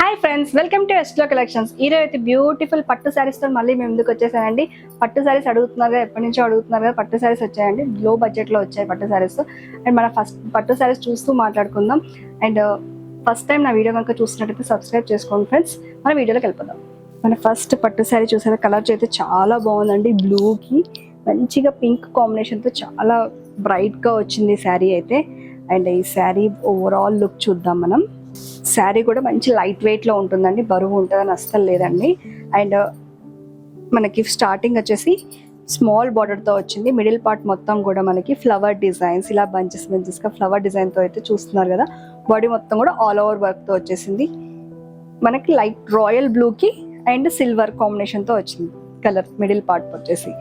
Hi friends, welcome to ఎస్లో collections. ఈరోజు అయితే బ్యూటిఫుల్ పట్టు శారీస్తో మళ్ళీ మేము ముందుకు వచ్చేసానండి. పట్టు శారీస్ అడుగుతున్నారు కదా, ఎప్పటి నుంచో అడుగుతున్నారు కదా. పట్టు శారీస్ వచ్చాయండి, లో బడ్జెట్లో వచ్చాయి పట్టు శారీస్. అండ్ మన ఫస్ట్ పట్టు శారీస్ చూస్తూ మాట్లాడుకుందాం. అండ్ ఫస్ట్ టైం నా వీడియో కనుక చూసినట్టయితే సబ్స్క్రైబ్ చేసుకోండి ఫ్రెండ్స్. మన వీడియోలోకి వెళ్ళిపోదాం. మన ఫస్ట్ పట్టు శారీ చూసారా, కలర్ అయితే చాలా బాగుందండి. బ్లూకి మంచిగా పింక్ కాంబినేషన్తో చాలా బ్రైట్గా వచ్చింది శారీ అయితే. అండ్ ఈ శారీ ఓవరాల్ లుక్ చూద్దాం మనం. శారీ కూడా మంచి లైట్ వెయిట్లో ఉంటుందండి, బరువు ఉంటుందని అస్సలు లేదండి. అండ్ మనకి స్టార్టింగ్ వచ్చేసి స్మాల్ బార్డర్తో వచ్చింది. మిడిల్ పార్ట్ మొత్తం కూడా మనకి ఫ్లవర్ డిజైన్స్, ఇలా బంచెస్గా ఫ్లవర్ డిజైన్తో అయితే చూస్తున్నారు కదా. బాడీ మొత్తం కూడా ఆల్ ఓవర్ వర్క్తో వచ్చేసింది. మనకి లైట్ రాయల్ బ్లూకి అండ్ సిల్వర్ కాంబినేషన్తో వచ్చింది కలర్ మిడిల్ పార్ట్ వచ్చేసి.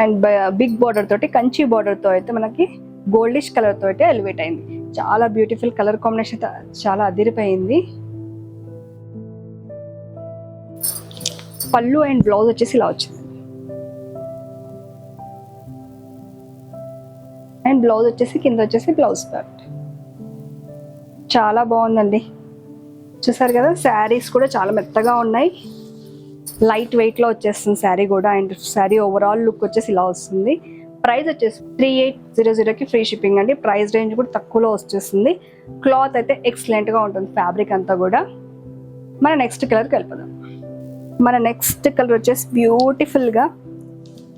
అండ్ బిగ్ బార్డర్ తోటి, కంచి బార్డర్తో అయితే మనకి గోల్డిష్ కలర్తో అయితే ఎలివేట్ అయింది. చాలా బ్యూటిఫుల్ కలర్ కాంబినేషన్, చాలా అదిరిపోయింది. పళ్ళు అండ్ బ్లౌజ్ వచ్చేసి ఇలా వచ్చింది. అండ్ బ్లౌజ్ వచ్చేసి కింద వచ్చేసి బ్లౌజ్ పార్ట్ చాలా బాగుందండి. చూసారు కదా, శారీస్ కూడా చాలా మెత్తగా ఉన్నాయి, లైట్ వెయిట్లో వచ్చేస్తుంది శారీ కూడా. అండ్ శారీ ఓవరాల్ లుక్ వచ్చేసి ఇలా వస్తుంది. ప్రైస్ వచ్చేసి 3800కి ఫ్రీ షిప్పింగ్ అండి. ప్రైస్ రేంజ్ కూడా తక్కువలో వచ్చేస్తుంది. క్లాత్ అయితే ఎక్సలెంట్గా ఉంటుంది, ఫ్యాబ్రిక్ అంతా కూడా. మన నెక్స్ట్ కలర్కి వెళ్ళిపోదాం. మన నెక్స్ట్ కలర్ వచ్చేసి బ్యూటిఫుల్గా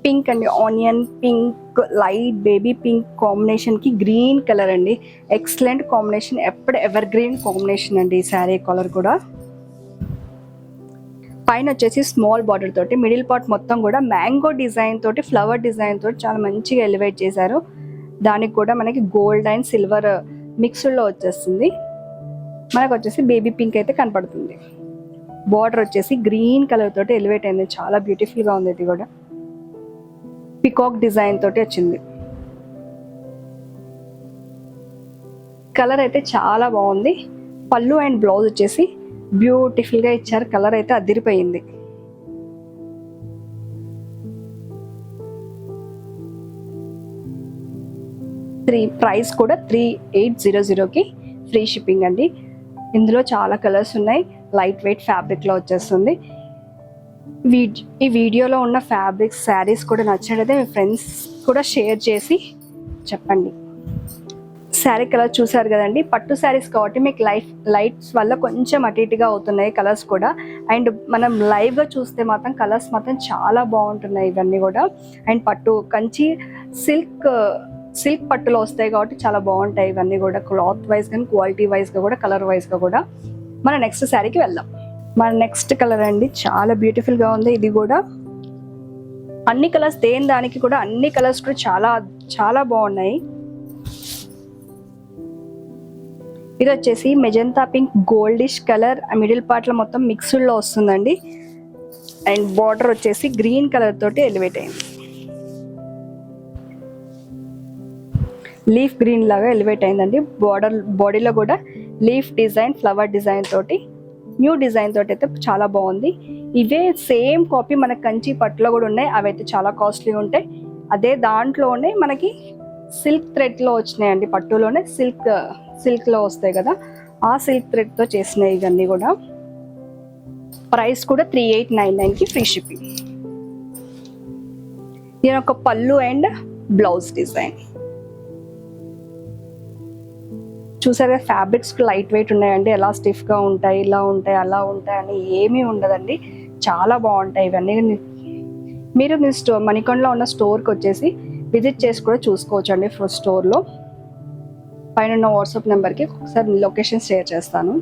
పింక్ అండి, onion pink, light baby pink కాంబినేషన్కి గ్రీన్ కలర్ అండి. ఎక్సలెంట్ కాంబినేషన్, ఎప్పుడు ఎవర్ గ్రీన్ కాంబినేషన్ అండి ఈ శారీ కలర్ కూడా. పైన వచ్చేసి స్మాల్ బార్డర్ తోటి, మిడిల్ పార్ట్ మొత్తం కూడా మ్యాంగో డిజైన్ తోటి, ఫ్లవర్ డిజైన్ తోటి చాలా మంచిగా ఎలివేట్ చేశారు. దానికి కూడా మనకి గోల్డ్ అండ్ సిల్వర్ మిక్స్డ్లో వచ్చేస్తుంది. మనకు వచ్చేసి బేబీ పింక్ అయితే కనపడుతుంది. బార్డర్ వచ్చేసి గ్రీన్ కలర్ తోటి ఎలివేట్ అయింది, చాలా బ్యూటిఫుల్గా ఉంది. ఇది కూడా పికాక్ డిజైన్ తోటి వచ్చింది. కలర్ అయితే చాలా బాగుంది. పళ్ళు అండ్ బ్లౌజ్ వచ్చేసి బ్యూటిఫుల్గా ఇచ్చారు. కలర్ అయితే అదిరిపోయింది. ప్రైస్ కూడా 3800కి ఫ్రీ షిప్పింగ్ అండి. ఇందులో చాలా కలర్స్ ఉన్నాయి, లైట్ వెయిట్ ఫ్యాబ్రిక్లో వచ్చేస్తుంది. ఈ వీడియోలో ఉన్న ఫ్యాబ్రిక్స్ శారీస్ కూడా నచ్చినట్లయితే మీ ఫ్రెండ్స్ కూడా షేర్ చేసి చెప్పండి. శారీ కలర్ చూసారు కదండి, పట్టు శారీస్ కాబట్టి మీకు లైట్స్ వల్ల కొంచెం అటు ఇటుగా అవుతున్నాయి కలర్స్ కూడా. అండ్ మనం లైవ్గా చూస్తే మాత్రం కలర్స్ మాత్రం చాలా బాగుంటున్నాయి ఇవన్నీ కూడా. అండ్ పట్టు కంచి సిల్క్ పట్టులో వస్తాయి కాబట్టి చాలా బాగుంటాయి ఇవన్నీ కూడా, క్లాత్ వైజ్ కానీ క్వాలిటీ వైజ్గా కూడా, కలర్ వైజ్గా కూడా. మన నెక్స్ట్ శారీకి వెళ్దాం. మన నెక్స్ట్ కలర్ అండి, చాలా బ్యూటిఫుల్గా ఉంది. ఇది కూడా అన్ని కలర్స్, దేని దానికి కూడా అన్ని కలర్స్ కూడా చాలా చాలా బాగున్నాయి. ఇది వచ్చేసి magenta pink goldish colour, middle పార్ట్లో మొత్తం మిక్స్డ్లో వస్తుందండి. అండ్ బార్డర్ వచ్చేసి గ్రీన్ కలర్ తోటి ఎలివేట్ అయింది, లీఫ్ గ్రీన్ లాగా ఎలివేట్ అయిందండి. బాడీలో కూడా లీఫ్ డిజైన్, ఫ్లవర్ డిజైన్ తోటి, న్యూ డిజైన్ తోటి అయితే చాలా బాగుంది. ఇవే సేమ్ కాపీ మనకి కంచి పట్టులో కూడా ఉన్నాయి, అవి అయితే చాలా కాస్ట్లీ ఉంటాయి. అదే దాంట్లోనే మనకి సిల్క్ థ్రెడ్లో వచ్చినాయండి, పట్టులోనే సిల్క్లో వస్తాయి కదా, ఆ సిల్క్ థ్రెడ్తో చేసినాయి ఇవన్నీ కూడా. ప్రైస్ కూడా 3899కి ఫ్రీ షిప్పింగ్. దీని ఒక పళ్ళు అండ్ బ్లౌజ్ డిజైన్ చూసారు కదా. ఫ్యాబ్రిక్స్ లైట్ వెయిట్ ఉన్నాయండి, ఎలా స్టిఫ్గా ఉంటాయి, ఇలా ఉంటాయి, అలా ఉంటాయి అని ఏమీ ఉండదండి, చాలా బాగుంటాయి ఇవన్నీ. మీరు మీ మణికొండలో ఉన్న స్టోర్కి వచ్చేసి విజిట్ చేసి కూడా చూసుకోవచ్చు అండి. స్టోర్లో పైన ఉన్న వాట్సాప్ నెంబర్కి ఒకసారి లొకేషన్ షేర్ చేస్తాను.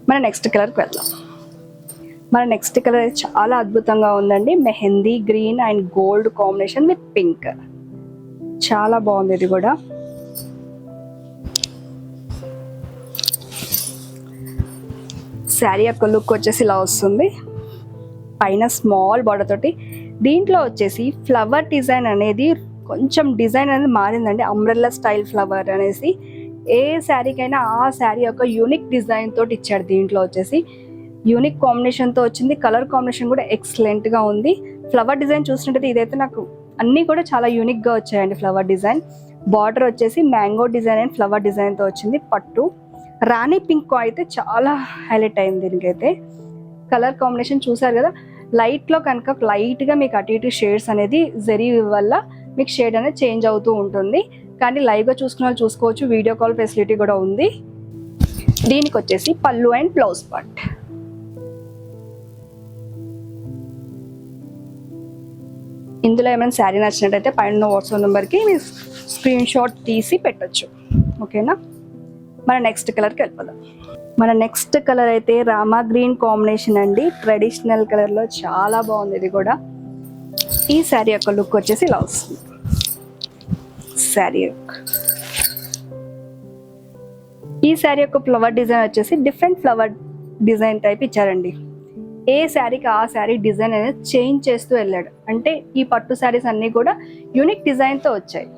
మన నెక్స్ట్ కలర్కి వెళ్దాం. మన నెక్స్ట్ కలర్ చాలా అద్భుతంగా ఉందండి. Mehndi green and gold combination with pink, చాలా బాగుంది. ఇది కూడా శారీ యొక్క లుక్ వచ్చేసి ఇలా వస్తుంది. పైన స్మాల్ బార్డర్ తోటి, దీంట్లో వచ్చేసి ఫ్లవర్ డిజైన్ అనేది కొంచెం డిజైన్ అనేది మారిందండి. అంబ్రెల్లా స్టైల్ ఫ్లవర్ అనేసి ఏ శారీకైనా ఆ శారీ యొక్క యూనిక్ డిజైన్ తోటి ఇచ్చాడు. దీంట్లో వచ్చేసి యూనిక్ కాంబినేషన్తో వచ్చింది. కలర్ కాంబినేషన్ కూడా ఎక్సలెంట్గా ఉంది. ఫ్లవర్ డిజైన్ చూసినట్టయితే ఇదైతే నాకు అన్నీ కూడా చాలా యూనిక్గా వచ్చాయండి. ఫ్లవర్ డిజైన్, బార్డర్ వచ్చేసి మ్యాంగో డిజైన్ అండ్ ఫ్లవర్ డిజైన్తో వచ్చింది. పట్టు రాణి పింక్ అయితే చాలా హైలైట్ అయింది. దీనికైతే కలర్ కాంబినేషన్ చూసారు కదా, లైట్లో కనుక లైట్గా మీకు అటు ఇటు షేడ్స్ అనేది జరీ వల్ల మీకు షేడ్ అనేది చేంజ్ అవుతూ ఉంటుంది. కానీ లైవ్గా చూసుకున్న వాళ్ళు చూసుకోవచ్చు, వీడియో కాల్ ఫెసిలిటీ కూడా ఉంది. దీనికి వచ్చేసి పళ్ళు అండ్ బ్లౌజ్ పార్ట్. ఇందులో ఏమైనా శారీ నచ్చినట్టయితే పైన వాట్సాప్ నెంబర్కి మీరు స్క్రీన్ షాట్ తీసి పెట్టచ్చు. ఓకేనా, మన నెక్స్ట్ కలర్కి వెళ్ళిపోదాం. మన నెక్స్ట్ కలర్ అయితే రామా గ్రీన్ కాంబినేషన్ అండి. ట్రెడిషనల్ కలర్లో చాలా బాగుంది ఇది కూడా. ఈ శారీ యొక్క లుక్ వచ్చేసి ఇలా వస్తుంది. శారీ ఈ శారీ యొక్క ఫ్లవర్ డిజైన్ వచ్చేసి డిఫరెంట్ ఫ్లవర్ డిజైన్ టైప్ ఇచ్చారండి. ఏ శారీకి ఆ శారీ డిజైన్ అనేది చేంజ్ చేస్తూ వెళ్ళాడు. అంటే ఈ పట్టు శారీస్ అన్నీ కూడా యూనిక్ డిజైన్తో వచ్చాయి.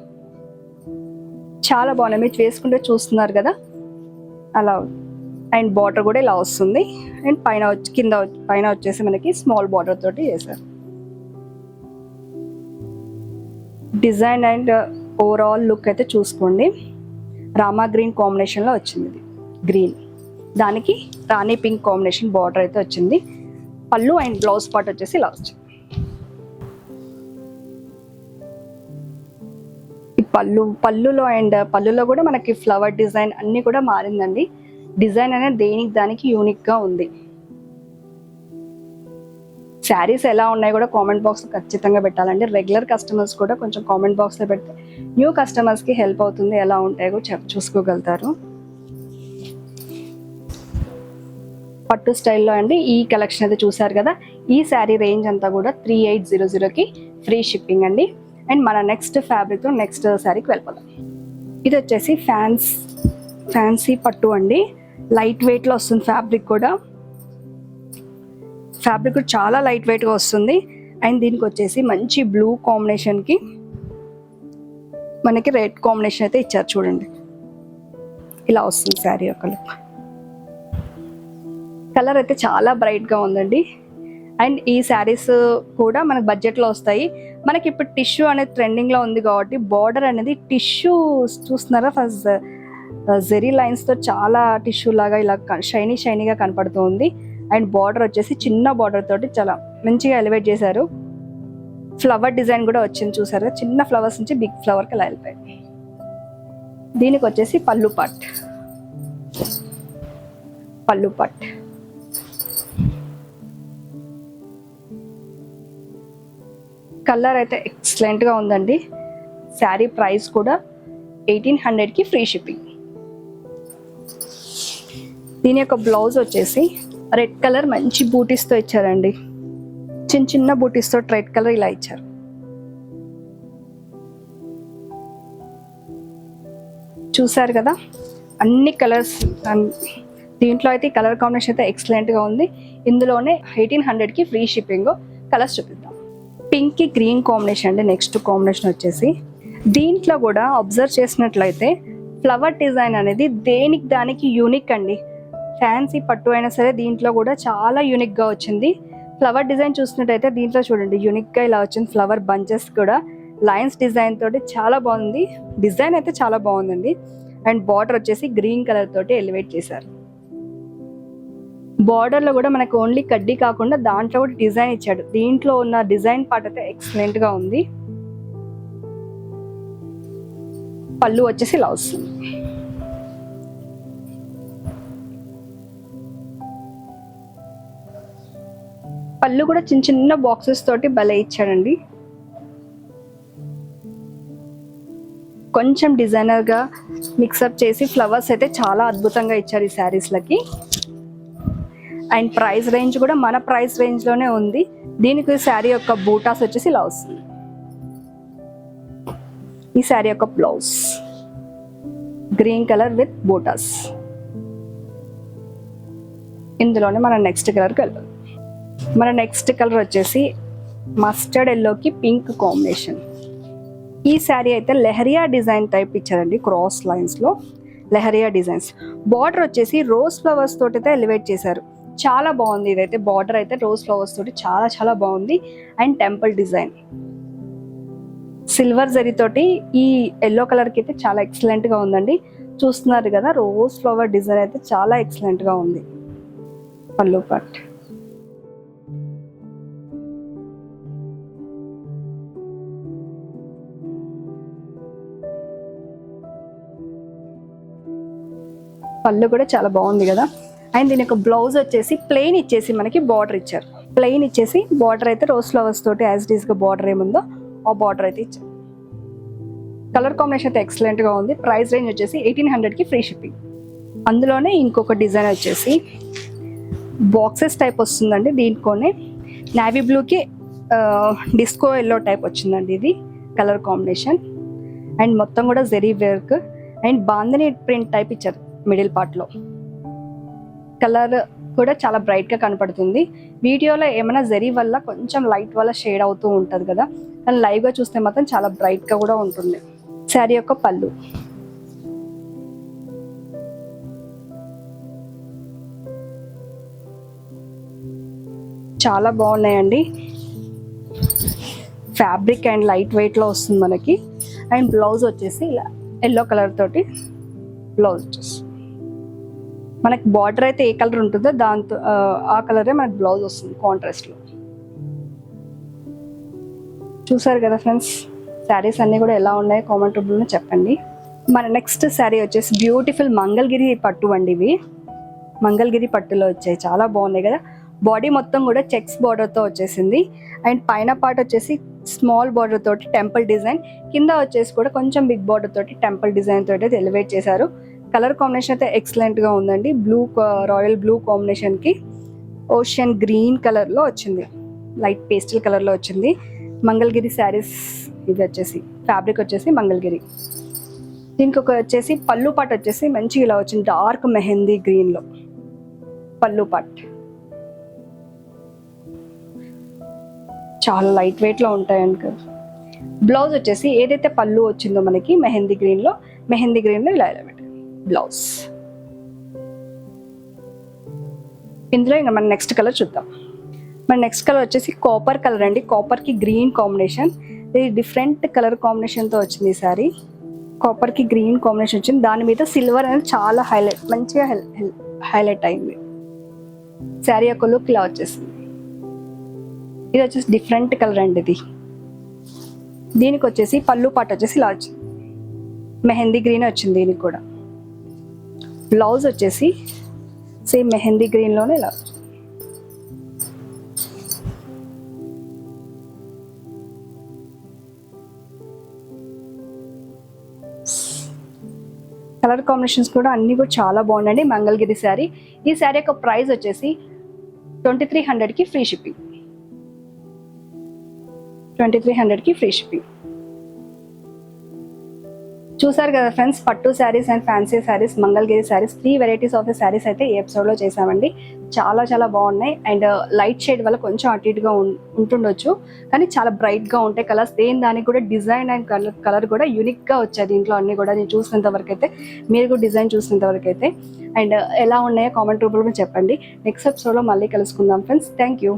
చాలా బాగున్నాయి, మీరు వేసుకుంటే చూస్తున్నారు కదా అలా. అండ్ బార్డర్ కూడా ఇలా వస్తుంది. అండ్ పైన వచ్చేసి మనకి స్మాల్ బార్డర్ తోటి చేశారు డిజైన్. అండ్ ఓవరాల్ లుక్ అయితే చూసుకోండి, రామా గ్రీన్ కాంబినేషన్లో వచ్చింది. ఇది గ్రీన్, దానికి రాణి పింక్ కాంబినేషన్ బార్డర్ అయితే వచ్చింది. పళ్ళు అండ్ బ్లౌజ్ పార్ట్ వచ్చేసి ఇలా వచ్చింది. ఈ పళ్ళులో కూడా మనకి ఫ్లవర్ డిజైన్ అన్ని కూడా మారిందండి. డిజైన్ అనేది దానికి యూనిక్గా ఉంది. శారీస్ ఎలా ఉన్నాయి కూడా కామెంట్ బాక్స్లో ఖచ్చితంగా పెట్టాలండి. రెగ్యులర్ కస్టమర్స్ కూడా కొంచెం కామెంట్ బాక్స్లో పెడితే న్యూ కస్టమర్స్కి హెల్ప్ అవుతుంది. ఎలా ఉంటాయో కూడా చూసుకోగలుగుతారు. పట్టు స్టైల్లో అండి ఈ కలెక్షన్ అయితే చూసారు కదా. ఈ శారీ రేంజ్ అంతా కూడా 3800కి ఫ్రీ షిప్పింగ్ అండి. అండ్ మన నెక్స్ట్ ఫ్యాబ్రిక్తో నెక్స్ట్ శారీకి వెళ్ళిపోదాం. ఇది వచ్చేసి ఫ్యాన్సీ పట్టు అండి. లైట్ వెయిట్లో వస్తుంది. ఫ్యాబ్రిక్ కూడా చాలా లైట్ వెయిట్గా వస్తుంది. అండ్ దీనికి వచ్చేసి మంచి బ్లూ కాంబినేషన్కి మనకి రెడ్ కాంబినేషన్ అయితే ఇచ్చారు చూడండి. ఇలా వస్తుంది శారీ యొక్క లుక్. కలర్ అయితే చాలా బ్రైట్గా ఉందండి. అండ్ ఈ శారీస్ కూడా మనకు బడ్జెట్లో వస్తాయి. మనకి ఇప్పుడు టిష్యూ అనేది ట్రెండింగ్లో ఉంది కాబట్టి బార్డర్ అనేది టిష్యూ చూస్తున్నారా, ఫస్ట్ జెరీ లైన్స్తో చాలా టిష్యూ లాగా ఇలా షైనీగా కనపడుతుంది. అండ్ బార్డర్ వచ్చేసి చిన్న బార్డర్ తోటి చాలా మంచిగా ఎలివేట్ చేశారు. ఫ్లవర్ డిజైన్ కూడా వచ్చింది చూసారు, చిన్న ఫ్లవర్స్ నుంచి బిగ్ ఫ్లవర్కి అలా వెళ్ళిపోయాయి. దీనికి వచ్చేసి పళ్ళు పార్ట్. కలర్ అయితే ఎక్సలెంట్గా ఉందండి. శారీ ప్రైస్ కూడా 1800కి ఫ్రీ షిప్పింగ్. దీని యొక్క బ్లౌజ్ వచ్చేసి రెడ్ కలర్ మంచి బూటీస్తో ఇచ్చారండి. చిన్న బూటీస్తో రెడ్ కలర్ ఇలా ఇచ్చారు. చూసారు కదా అన్ని కలర్స్. దీంట్లో అయితే కలర్ కాంబినేషన్ అయితే ఎక్సలెంట్గా ఉంది. ఇందులోనే 1800కి ఫ్రీ షిప్పింగ్. కలర్స్ చూపిద్దాం. పింక్ కి గ్రీన్ కాంబినేషన్ అండి నెక్స్ట్ కాంబినేషన్ వచ్చేసి. దీంట్లో కూడా అబ్జర్వ్ చేసినట్లయితే ఫ్లవర్ డిజైన్ అనేది దానికి యూనిక్ అండి. ఫ్యాన్సీ పట్టు అయినా సరే దీంట్లో కూడా చాలా యూనిక్గా వచ్చింది. ఫ్లవర్ డిజైన్ చూసినట్టయితే దీంట్లో చూడండి యూనిక్గా ఇలా వచ్చింది. ఫ్లవర్ బంచెస్ కూడా లైన్స్ డిజైన్ తోటి చాలా బాగుంది. డిజైన్ అయితే చాలా బాగుందండి. అండ్ బార్డర్ వచ్చేసి గ్రీన్ కలర్ తోటి ఎలివేట్ చేశారు. బార్డర్లో కూడా మనకు ఓన్లీ కడ్డీ కాకుండా దాంట్లో కూడా డిజైన్ ఇచ్చాడు. దీంట్లో ఉన్న డిజైన్ పార్ట్ అయితే ఎక్సలెంట్గా ఉంది. పళ్ళు వచ్చేసి ఇలా వస్తుంది. పళ్ళు కూడా చిన్న బాక్సెస్ తోటి భలే ఇచ్చాడండి. కొంచెం డిజైనర్గా మిక్సప్ చేసి ఫ్లవర్స్ అయితే చాలా అద్భుతంగా ఇచ్చారు ఈ శారీస్లకి. అండ్ ప్రైస్ రేంజ్ కూడా మన ప్రైస్ రేంజ్లోనే ఉంది. దీనికి శారీ యొక్క బూటాస్ వచ్చేసి ఇలా వస్తుంది. ఈ శారీ యొక్క blouse green colour with butas. ఇందులోనే మన నెక్స్ట్ కలర్కి వెళ్తాం. మన నెక్స్ట్ కలర్ వచ్చేసి మస్టర్డ్ ఎల్లోకి పింక్ కాంబినేషన్. ఈ శారీ అయితే లెహరియా డిజైన్ టైప్ ఇచ్చారండి. క్రాస్ లైన్స్లో లెహరియా డిజైన్స్. బార్డర్ వచ్చేసి రోజ్ ఫ్లవర్స్ తోటి అయితే ఎలివేట్ చేశారు. చాలా బాగుంది. ఇదైతే బార్డర్ అయితే రోజ్ ఫ్లవర్స్ తోటి చాలా బాగుంది. And temple design silver zari తోటి ఈ ఎల్లో కలర్కి అయితే చాలా ఎక్సలెంట్గా ఉందండి. చూస్తున్నారు కదా, రోజ్ ఫ్లవర్ డిజైన్ అయితే చాలా ఎక్సలెంట్ గా ఉంది. పళ్ళు పాట్. పళ్ళు కూడా చాలా బాగుంది కదా. అండ్ దీని యొక్క బ్లౌజ్ వచ్చేసి ప్లెయిన్ ఇచ్చేసి మనకి బార్డర్ ఇచ్చారు. ప్లెయిన్ ఇచ్చేసి బార్డర్ అయితే రోజ్ ఫ్లవర్స్ తోటి యాజ్ ఇట్ ఈస్ గా బార్డర్ ఏముందో ఆ బార్డర్ అయితే ఇచ్చారు. కలర్ కాంబినేషన్ అయితే ఎక్సలెంట్ గా ఉంది. ప్రైస్ రేంజ్ వచ్చేసి 1800 కి ఫ్రీ షిప్పింగ్. అందులోనే ఇంకొక డిజైన్ వచ్చేసి బాక్సెస్ టైప్ వస్తుందండి. దీంట్లోనే నావీ బ్లూకి డిస్కో ఎల్లో టైప్ వచ్చిందండి. ఇది కలర్ కాంబినేషన్. అండ్ మొత్తం కూడా zari work and bandhani print type ఇచ్చారు మిడిల్ పార్ట్ లో. కలర్ కూడా చాలా బ్రైట్ గా కనపడుతుంది. వీడియోలో ఏమైనా జెరీ వల్ల కొంచెం లైట్ వల్ల షేడ్ అవుతూ ఉంటది కదా, కానీ లైవ్ గా చూస్తే మాత్రం చాలా బ్రైట్ గా కూడా ఉంటుంది. శారీ యొక్క పళ్ళు. చాలా బాగున్నాయండి. ఫ్యాబ్రిక్ అండ్ లైట్ వెయిట్ లో వస్తుంది మనకి. అండ్ బ్లౌజ్ వచ్చేసి ఇలా ఎల్లో కలర్ తోటి బ్లౌజ్ వచ్చేసి మనకి బార్డర్ అయితే ఏ కలర్ ఉంటుందో దాంతో ఆ కలరే మనకి బ్లౌజ్ వస్తుంది కాంట్రాస్ట్ లో. చూసారు కదా ఫ్రెండ్స్, శారీస్ అన్ని కూడా ఎలా ఉన్నాయో కామెంట్ రూపంలో చెప్పండి. మన నెక్స్ట్ శారీ వచ్చేసి బ్యూటిఫుల్ మంగళగిరి పట్టు అండి. ఇవి మంగళగిరి పట్టులో వచ్చాయి, చాలా బాగున్నాయి కదా. బాడీ మొత్తం కూడా చెక్స్ బార్డర్ తో వచ్చేసింది. అండ్ పైన పార్ట్ వచ్చేసి స్మాల్ బార్డర్ తోటి టెంపుల్ డిజైన్, కింద వచ్చేసి కూడా కొంచెం బిగ్ బార్డర్ తోటి టెంపుల్ డిజైన్ తోటి అయితే ఎలివేట్ చేశారు. కలర్ కాంబినేషన్ అయితే ఎక్సలెంట్ గా ఉందండి. బ్లూ, రాయల్ బ్లూ కాంబినేషన్ కి ఓషియన్ గ్రీన్ కలర్ లో వచ్చింది, లైట్ పేస్టల్ కలర్ లో వచ్చింది. మంగళగిరి శారీస్ ఇది వచ్చేసి ఫ్యాబ్రిక్ వచ్చేసి మంగళగిరి. దీనికి ఒక వచ్చేసి పళ్ళు పాట్ వచ్చేసి మంచి ఇలా వచ్చింది, డార్క్ మెహందీ గ్రీన్ లో పళ్ళు పాట్. చాలా లైట్ వెయిట్ లో ఉంటాయండి కదా. బ్లౌజ్ వచ్చేసి ఏదైతే పళ్ళు వచ్చిందో మనకి మెహందీ గ్రీన్ లో ఇలా ఇలా బ్లౌజ్. ఇందులో ఇంకా మన నెక్స్ట్ కలర్ చూద్దాం. మన నెక్స్ట్ కలర్ వచ్చేసి కాపర్ కలర్ అండి. కాపర్ కి గ్రీన్ కాంబినేషన్, ఇది డిఫరెంట్ కలర్ కాంబినేషన్ తో వచ్చింది ఈ సారీ. కాపర్ కి గ్రీన్ కాంబినేషన్ వచ్చింది, దాని మీద సిల్వర్ అనేది చాలా హైలైట్, మంచిగా హైలైట్ అయింది. శారీ యొక్క లుక్ ఇలా వచ్చేసింది. ఇది వచ్చేసి డిఫరెంట్ కలర్ అండి. ఇది దీనికి వచ్చేసి పళ్ళు పాట వచ్చేసి ఇలా వచ్చింది, మెహందీ గ్రీన్ వచ్చింది. దీనికి కూడా బ్లౌజ్ వచ్చేసి సేమ్ మెహందీ గ్రీన్ లోనే ఇలా వచ్చింది. కలర్ కాంబినేషన్స్ కూడా అన్ని కూడా చాలా బాగున్నాయండి. మంగళగిరి శారీ. ఈ శారీ యొక్క ప్రైస్ వచ్చేసి 2300 కి ఫ్రీ షిప్పింగ్. 2300 కి ఫ్రీ షిప్పింగ్. చూసారు కదా ఫ్రెండ్స్, పట్టు saris and fancy saris, Mangalagiri saris, 3 varieties of saris అయితే ఈ ఎపిసోడ్లో చేసామండి. చాలా చాలా బాగున్నాయి. అండ్ లైట్ షేడ్ వల్ల కొంచెం అటు ఇటుగా ఉంటుండొచ్చు, కానీ చాలా బ్రైట్గా ఉంటాయి కలర్స్. దేని దానికి కూడా డిజైన్ అండ్ కలర్ కూడా యూనిక్గా వచ్చాయి దీంట్లో అన్ని కూడా. నేను చూసినంత వరకు అయితే, మీరు కూడా డిజైన్ చూసినంత వరకు అయితే. అండ్ ఎలా ఉన్నాయో కామెంట్ రూపంలో చెప్పండి. నెక్స్ట్ ఎపిసోడ్లో మళ్ళీ కలుసుకుందాం ఫ్రెండ్స్. Thank you.